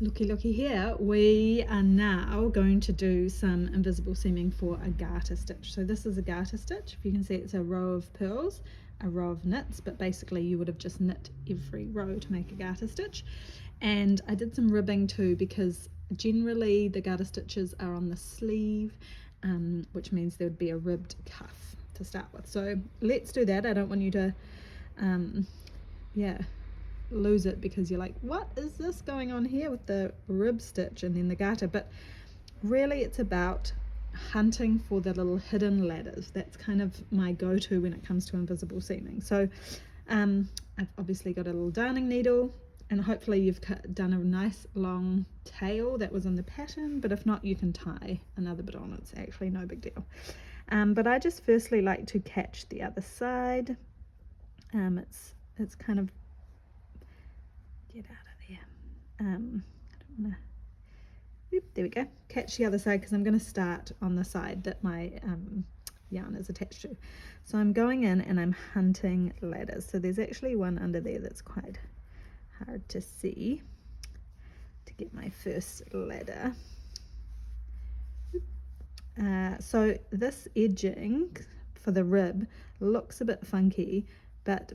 Looky here, we are now going to do some invisible seaming for a garter stitch. So this is a garter stitch. If you can see, it's a row of pearls, a row of knits, but basically you would have just knit every row to make a garter stitch. And I did some ribbing too, because generally the garter stitches are on the sleeve, which means there would be a ribbed cuff to start with. So let's do that. I don't want you to lose it because you're like, what is this going on here with the rib stitch and then the garter? But really it's about hunting for the little hidden ladders. That's kind of my go-to when it comes to invisible seaming. So I've obviously got a little darning needle, and hopefully you've done a nice long tail that was in the pattern, but if not, you can tie another bit on. It's actually no big deal. But I just firstly like to catch the other side. It's kind of, get out of there. I don't want to, there we go, catch the other side, because I'm going to start on the side that my yarn is attached to. So I'm going in and I'm hunting ladders. So there's actually one under there that's quite hard to see. To get my first ladder, so this edging for the rib looks a bit funky, but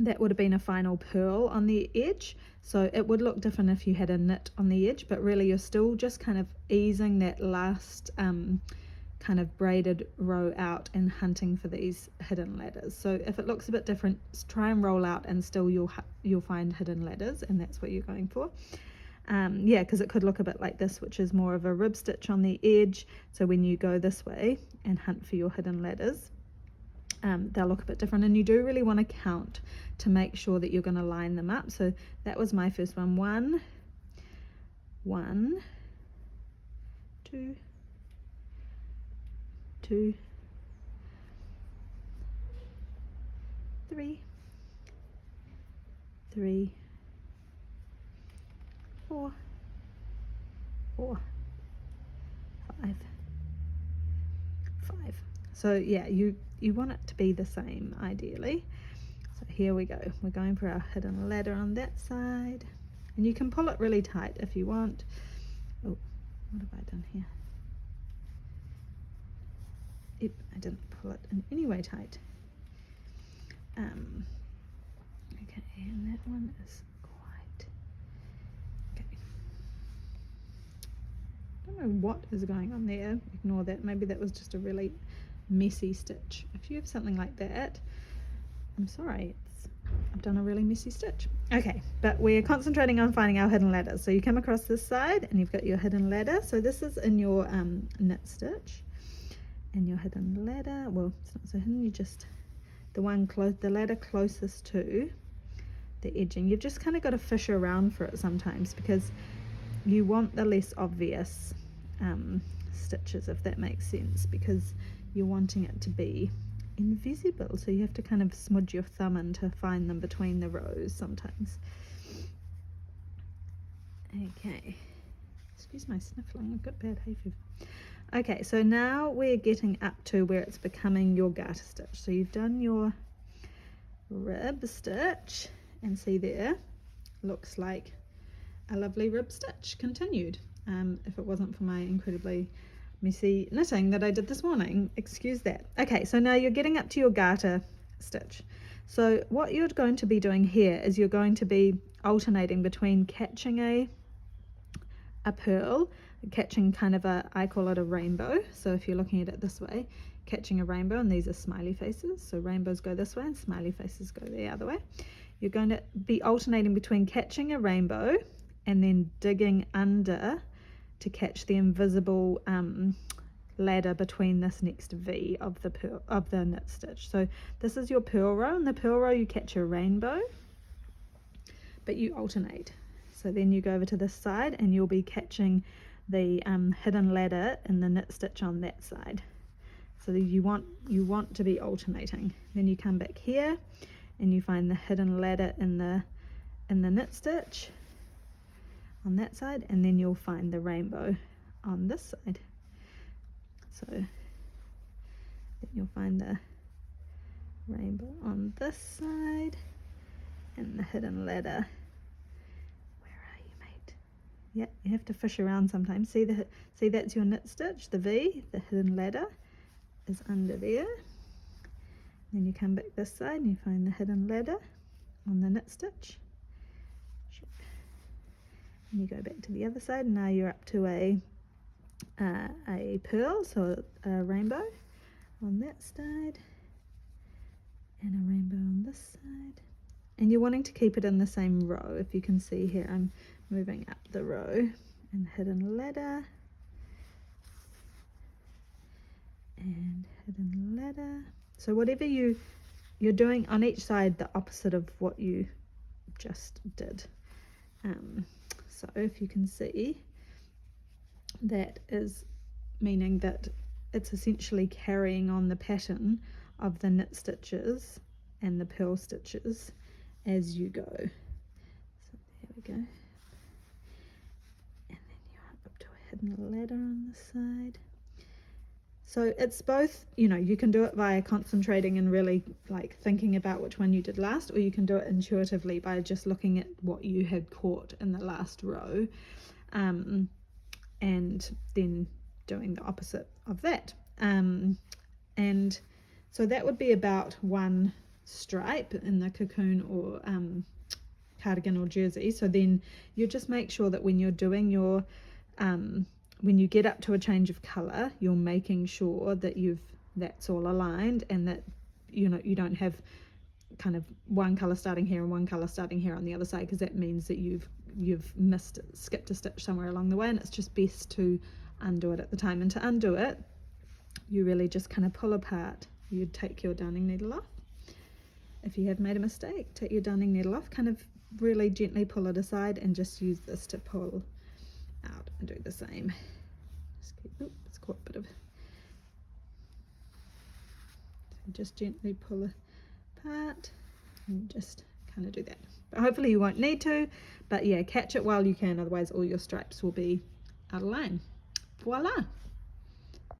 that would have been a final purl on the edge, so it would look different if you had a knit on the edge, but really you're still just kind of easing that last kind of braided row out and hunting for these hidden ladders. So if it looks a bit different, try and roll out and still you'll find hidden ladders, and that's what you're going for. Because it could look a bit like this, which is more of a rib stitch on the edge. So when you go this way and hunt for your hidden ladders, they'll look a bit different, and you do really want to count to make sure that you're going to line them up. So that was my first one. 1, 2, 2, 3, 3, 4, 4, 5, 5. So yeah, you want it to be the same ideally. So here we go, we're going for our hidden ladder on that side, and you can pull it really tight if you want. Oh, what have I done here? Yep, I didn't pull it in any way tight. Okay, and that one is quite okay. I don't know what is going on there, ignore that. Maybe that was just a really messy stitch. If you have something like that, I'm sorry, I've done a really messy stitch. Okay, but we're concentrating on finding our hidden ladder. So you come across this side and you've got your hidden ladder. So this is in your knit stitch, and your hidden ladder, well, it's not so hidden, you just, the ladder closest to the edging, you've just kind of got to fish around for it sometimes, because you want the less obvious stitches, if that makes sense, because you're wanting it to be invisible, so you have to kind of smudge your thumb in to find them between the rows sometimes. Okay, excuse my sniffling, I've got bad hay fever. Okay, so now we're getting up to where it's becoming your garter stitch. So you've done your rib stitch, and see there, looks like a lovely rib stitch continued. If it wasn't for my incredibly messy knitting that I did this morning, excuse that. Okay, so now you're getting up to your garter stitch. So what you're going to be doing here is you're going to be alternating between catching a pearl, catching kind of a, I call it a rainbow. So if you're looking at it this way, catching a rainbow, and these are smiley faces, so rainbows go this way and smiley faces go the other way. You're going to be alternating between catching a rainbow and then digging under to catch the invisible ladder between this next V of the knit stitch. So this is your purl row. In the purl row you catch a rainbow, but you alternate. So then you go over to this side and you'll be catching the hidden ladder in the knit stitch on that side. So you want to be alternating. Then you come back here and you find the hidden ladder in the knit stitch on that side, and then you'll find the rainbow on this side. So then you'll find the rainbow on this side and the hidden ladder. Where are you, mate? Yeah, you have to fish around sometimes. See that's your knit stitch, the V, the hidden ladder is under there. Then you come back this side and you find the hidden ladder on the knit stitch. And you go back to the other side, and now you're up to a pearl, so a rainbow on that side and a rainbow on this side. And you're wanting to keep it in the same row. If you can see here, I'm moving up the row, and hidden ladder and hidden ladder. So whatever you're doing on each side, the opposite of what you just did. So if you can see, that is meaning that it's essentially carrying on the pattern of the knit stitches and the purl stitches as you go. So there we go. And then you're up to a hidden ladder on the side. So it's both, you can do it via concentrating and really like thinking about which one you did last, or you can do it intuitively by just looking at what you had caught in the last row, and then doing the opposite of that. And so that would be about one stripe in the cocoon or cardigan or jersey. So then you just make sure that when you're doing your when you get up to a change of color, you're making sure that that's all aligned, and that you don't have kind of one color starting here and one color starting here on the other side, because that means that you've skipped a stitch somewhere along the way, and it's just best to undo it at the time. And to undo it, you really just kind of pull apart. You'd take your darning needle off. If you have made a mistake, take your darning needle off, kind of really gently pull it aside, and just use this to pull out and do the same. It's quite a bit of, so just gently pull apart and just kind of do that. But hopefully you won't need to, but yeah, catch it while you can, otherwise all your stripes will be out of line. Voila!